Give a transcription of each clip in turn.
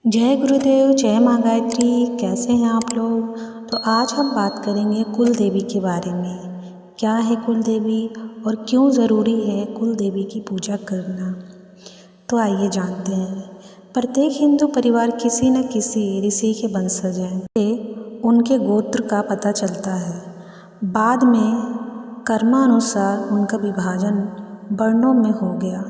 जय गुरुदेव, जय माँ गायत्री। कैसे हैं आप लोग। तो आज हम बात करेंगे कुल देवी के बारे में। क्या है कुल देवी और क्यों ज़रूरी है कुल देवी की पूजा करना। तो आइए जानते हैं। प्रत्येक हिंदू परिवार किसी न किसी ऋषि के वंशज हैं। उनके गोत्र का पता चलता है। बाद में कर्मानुसार उनका विभाजन वर्णों में हो गया।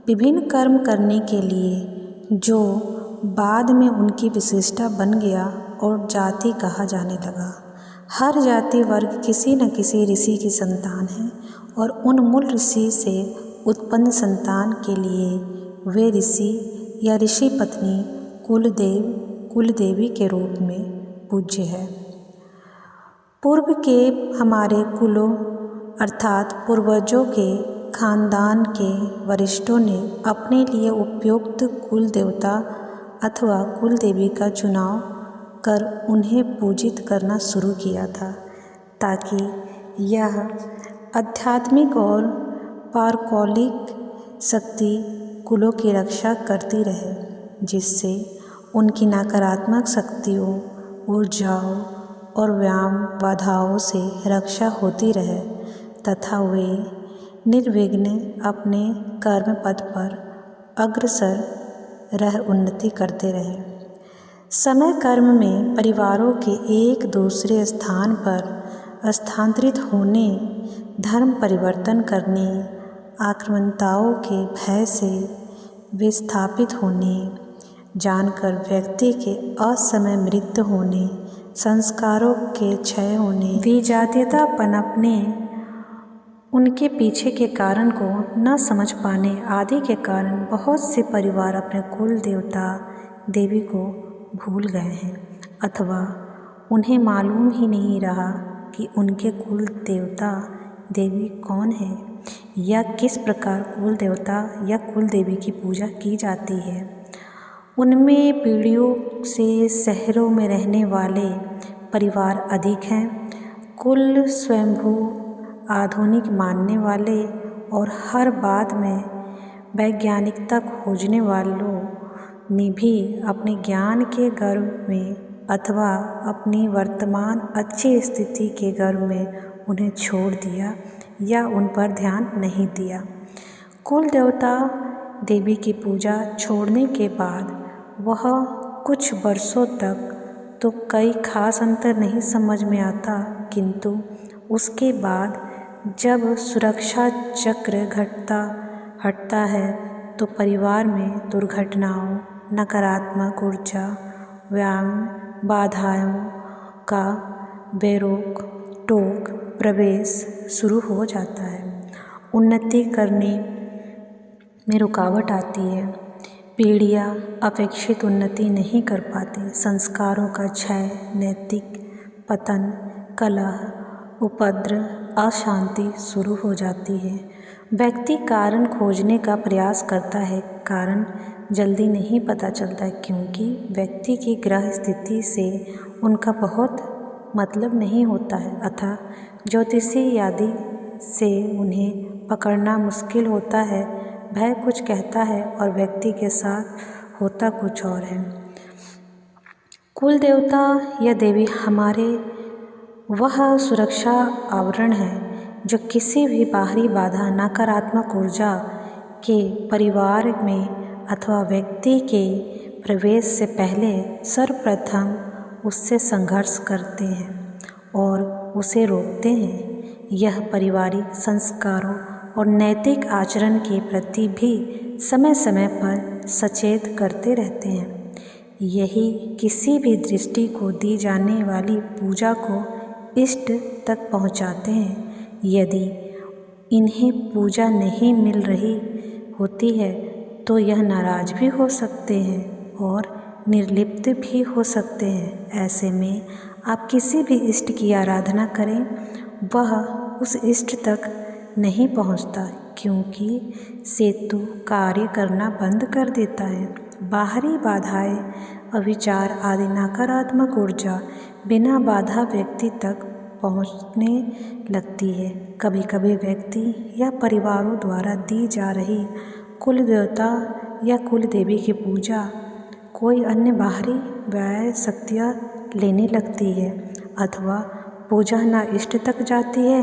विभिन्न कर्म करने के लिए जो बाद में उनकी विशेषता बन गया और जाति कहा जाने लगा। हर जाति वर्ग किसी न किसी ऋषि की संतान है और उन मूल ऋषि से उत्पन्न संतान के लिए वे ऋषि या ऋषि पत्नी कुल देवी के रूप में पूज्य है। पूर्व के हमारे कुलों अर्थात पूर्वजों के खानदान के वरिष्ठों ने अपने लिए उपयुक्त कुल देवता अथवा कुल देवी का चुनाव कर उन्हें पूजित करना शुरू किया था, ताकि यह आध्यात्मिक और पारलौकिक शक्ति कुलों की रक्षा करती रहे, जिससे उनकी नकारात्मक शक्तियों, ऊर्जाओं और व्यायाम बाधाओं से रक्षा होती रहे तथा वे निर्विघ्न अपने कर्म पथ पर अग्रसर रह उन्नति करते रहे। समय कर्म में परिवारों के एक दूसरे स्थान पर स्थानांतरित होने, धर्म परिवर्तन करने, आक्रामकताओं के भय से विस्थापित होने, जानकर व्यक्ति के असमय मृत्यु होने, संस्कारों के क्षय होने, विजातीयता पनपने, उनके पीछे के कारण को न समझ पाने आदि के कारण बहुत से परिवार अपने कुल देवता देवी को भूल गए हैं अथवा उन्हें मालूम ही नहीं रहा कि उनके कुल देवता देवी कौन है या किस प्रकार कुल देवता या कुल देवी की पूजा की जाती है। उनमें पीढ़ियों से शहरों में रहने वाले परिवार अधिक हैं। कुल स्वयंभू आधुनिक मानने वाले और हर बात में वैज्ञानिकता खोजने वालों ने भी अपने ज्ञान के गर्व में अथवा अपनी वर्तमान अच्छी स्थिति के गर्व में उन्हें छोड़ दिया या उन पर ध्यान नहीं दिया। कुल देवता देवी की पूजा छोड़ने के बाद वह कुछ वर्षों तक तो कई खास अंतर नहीं समझ में आता, किंतु उसके बाद जब सुरक्षा चक्र हटता है तो परिवार में दुर्घटनाओं, नकारात्मक ऊर्जा, व्यायाम बाधाओं का बेरोक टोक प्रवेश शुरू हो जाता है। उन्नति करने में रुकावट आती है। पीढ़ियाँ अपेक्षित उन्नति नहीं कर पाती। संस्कारों का क्षय, नैतिक पतन, कलह, उपद्रव, अशांति शुरू हो जाती है। व्यक्ति कारण खोजने का प्रयास करता है। कारण जल्दी नहीं पता चलता, क्योंकि व्यक्ति की ग्रह स्थिति से उनका बहुत मतलब नहीं होता है अतः ज्योतिषी आदि से उन्हें पकड़ना मुश्किल होता है। भय कुछ कहता है और व्यक्ति के साथ होता कुछ और है। कुल देवता या देवी हमारे वह सुरक्षा आवरण है जो किसी भी बाहरी बाधा, नकारात्मक ऊर्जा के परिवार में अथवा व्यक्ति के प्रवेश से पहले सर्वप्रथम उससे संघर्ष करते हैं और उसे रोकते हैं। यह पारिवारिक संस्कारों और नैतिक आचरण के प्रति भी समय समय पर सचेत करते रहते हैं। यही किसी भी दृष्टि को दी जाने वाली पूजा को इष्ट तक पहुंचाते हैं। यदि इन्हें पूजा नहीं मिल रही होती है तो यह नाराज भी हो सकते हैं और निर्लिप्त भी हो सकते हैं। ऐसे में आप किसी भी इष्ट की आराधना करें, वह उस इष्ट तक नहीं पहुंचता, क्योंकि सेतु कार्य करना बंद कर देता है। बाहरी बाधाएं, अविचार आदि नकारात्मक ऊर्जा बिना बाधा व्यक्ति तक पहुंचने लगती है। कभी कभी व्यक्ति या परिवारों द्वारा दी जा रही कुल देवता या कुल देवी की पूजा कोई अन्य बाहरी व्यय शक्तियाँ लेने लगती है अथवा पूजा न इष्ट तक जाती है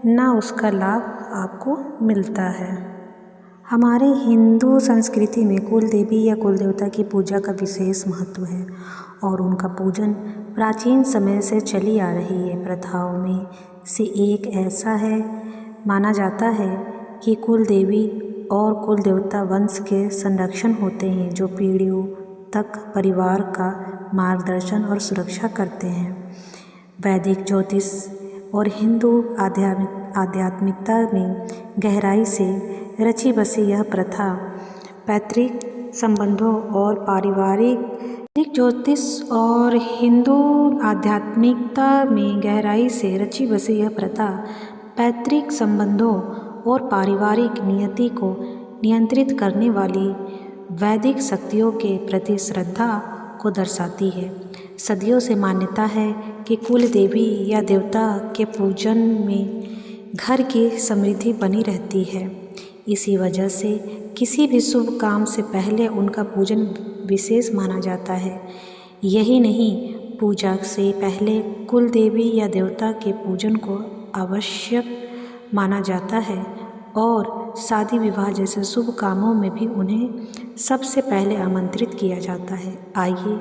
न उसका लाभ आपको मिलता है। हमारे हिंदू संस्कृति में कुल देवी या कुल देवता की पूजा का विशेष महत्व है और उनका पूजन प्राचीन समय से चली आ रही है। प्रथाओं में से एक ऐसा है माना जाता है कि कुल देवी और कुल देवता वंश के संरक्षण होते हैं जो पीढ़ियों तक परिवार का मार्गदर्शन और सुरक्षा करते हैं। वैदिक ज्योतिष और हिंदू आध्यात्मिकता में गहराई से रची बसी यह प्रथा पैतृक संबंधों और पारिवारिक ज्योतिष और हिंदू आध्यात्मिकता में गहराई से रची बसी यह प्रथा पैतृक संबंधों और पारिवारिक नियति को नियंत्रित करने वाली वैदिक शक्तियों के प्रति श्रद्धा को दर्शाती है। सदियों से मान्यता है कि कुल देवी या देवता के पूजन में घर की समृद्धि बनी रहती है। इसी वजह से किसी भी शुभ काम से पहले उनका पूजन विशेष माना जाता है। यही नहीं, पूजा से पहले कुल देवी या देवता के पूजन को आवश्यक माना जाता है और शादी विवाह जैसे शुभ कामों में भी उन्हें सबसे पहले आमंत्रित किया जाता है। आइए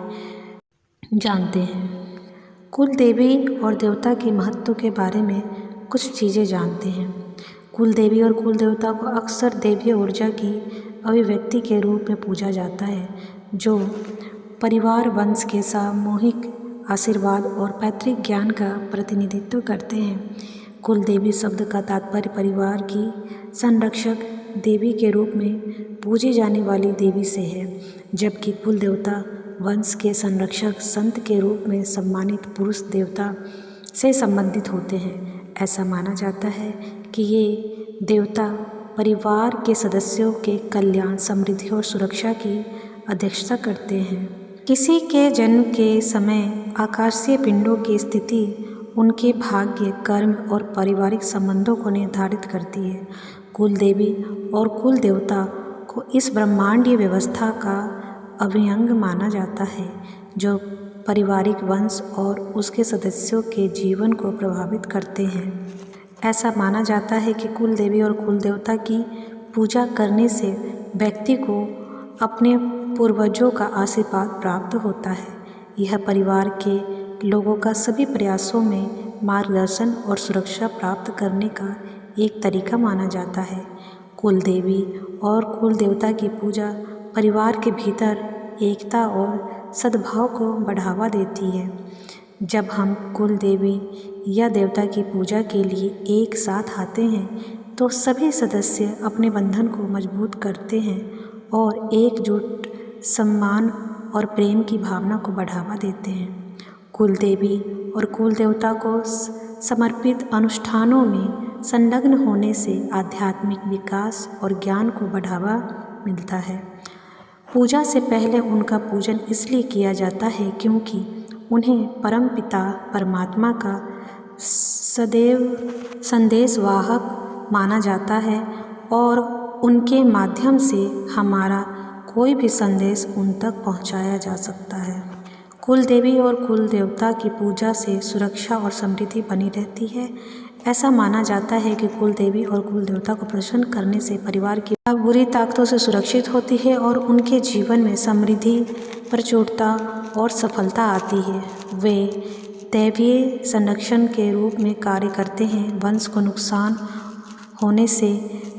जानते हैं कुल देवी और देवता के महत्व के बारे में कुछ चीज़ें जानते हैं। कुल देवी और कुल देवता को अक्सर दैवीय ऊर्जा की अभिव्यक्ति के रूप में पूजा जाता है जो परिवार वंश के सामूहिक आशीर्वाद और पैतृक ज्ञान का प्रतिनिधित्व करते हैं। कुल देवी शब्द का तात्पर्य परिवार की संरक्षक देवी के रूप में पूजी जाने वाली देवी से है, जबकि कुल देवता वंश के संरक्षक संत के रूप में सम्मानित पुरुष देवता से संबंधित होते हैं। ऐसा माना जाता है कि ये देवता परिवार के सदस्यों के कल्याण, समृद्धि और सुरक्षा की अध्यक्षता करते हैं। किसी के जन्म के समय आकाशीय पिंडों की स्थिति उनके भाग्य, कर्म और पारिवारिक संबंधों को निर्धारित करती है। कुल देवी और कुल देवता को इस ब्रह्मांडीय व्यवस्था का अभिअंग माना जाता है जो पारिवारिक वंश और उसके सदस्यों के जीवन को प्रभावित करते हैं। ऐसा माना जाता है कि कुल देवी और कुल देवता की पूजा करने से व्यक्ति को अपने पूर्वजों का आशीर्वाद प्राप्त होता है। यह परिवार के लोगों का सभी प्रयासों में मार्गदर्शन और सुरक्षा प्राप्त करने का एक तरीका माना जाता है। कुल देवी और कुल देवता की पूजा परिवार के भीतर एकता और सद्भाव को बढ़ावा देती है। जब हम कुल देवी या देवता की पूजा के लिए एक साथ आते हैं तो सभी सदस्य अपने बंधन को मजबूत करते हैं और एकजुट सम्मान और प्रेम की भावना को बढ़ावा देते हैं। कुल देवी और कुल देवता को समर्पित अनुष्ठानों में संलग्न होने से आध्यात्मिक विकास और ज्ञान को बढ़ावा मिलता है। पूजा से पहले उनका पूजन इसलिए किया जाता है क्योंकि उन्हें परमपिता परमात्मा का सदैव संदेशवाहक माना जाता है और उनके माध्यम से हमारा कोई भी संदेश उन तक पहुंचाया जा सकता है। कुल देवी और कुल देवता की पूजा से सुरक्षा और समृद्धि बनी रहती है। ऐसा माना जाता है कि कुल देवी और कुल देवता को प्रसन्न करने से परिवार की बुरी ताकतों से सुरक्षित होती है और उनके जीवन में समृद्धि, प्रचुरता और सफलता आती है। वे दैवीय संरक्षण के रूप में कार्य करते हैं, वंश को नुकसान होने से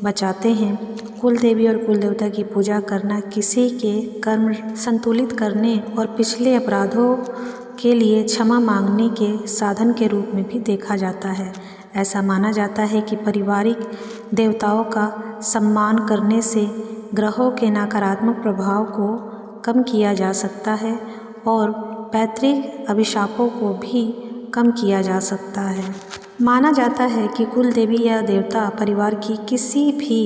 बचाते हैं। कुल देवी और कुल देवता की पूजा करना किसी के कर्म संतुलित करने और पिछले अपराधों के लिए क्षमा मांगने के साधन के रूप में भी देखा जाता है। ऐसा माना जाता है कि पारिवारिक देवताओं का सम्मान करने से ग्रहों के नकारात्मक प्रभाव को कम किया जा सकता है और पैतृक अभिशापों को भी कम किया जा सकता है। माना जाता है कि कुल देवी या देवता परिवार की किसी भी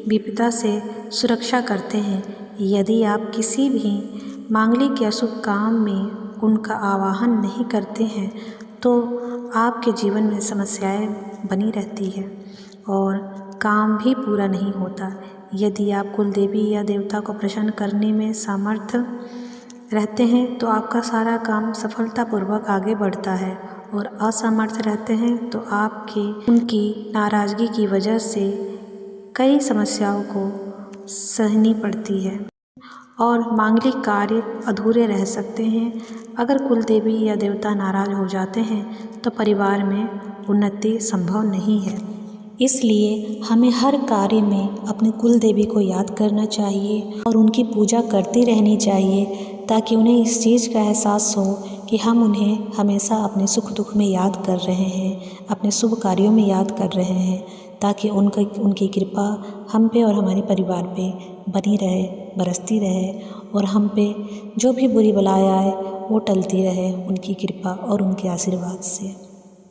विपदा से सुरक्षा करते हैं। यदि आप किसी भी मांगलिक या शुभ काम में उनका आवाहन नहीं करते हैं तो आपके जीवन में समस्याएं बनी रहती है और काम भी पूरा नहीं होता। यदि आप कुल देवी या देवता को प्रसन्न करने में समर्थ रहते हैं तो आपका सारा काम सफलतापूर्वक आगे बढ़ता है, और असमर्थ रहते हैं तो उनकी नाराज़गी की वजह से कई समस्याओं को सहनी पड़ती है और मांगलिक कार्य अधूरे रह सकते हैं। अगर कुल देवी या देवता नाराज़ हो जाते हैं तो परिवार में उन्नति संभव नहीं है। इसलिए हमें हर कार्य में अपने कुल देवी को याद करना चाहिए और उनकी पूजा करती रहनी चाहिए, ताकि उन्हें इस चीज़ का एहसास हो कि हम उन्हें हमेशा अपने सुख दुख में याद कर रहे हैं, अपने शुभ कार्यों में याद कर रहे हैं, ताकि उनकी कृपा हम पे और हमारे परिवार पे बनी रहे, बरसती रहे, और हम पे जो भी बुरी बलाएं आए वो टलती रहे उनकी कृपा और उनके आशीर्वाद से।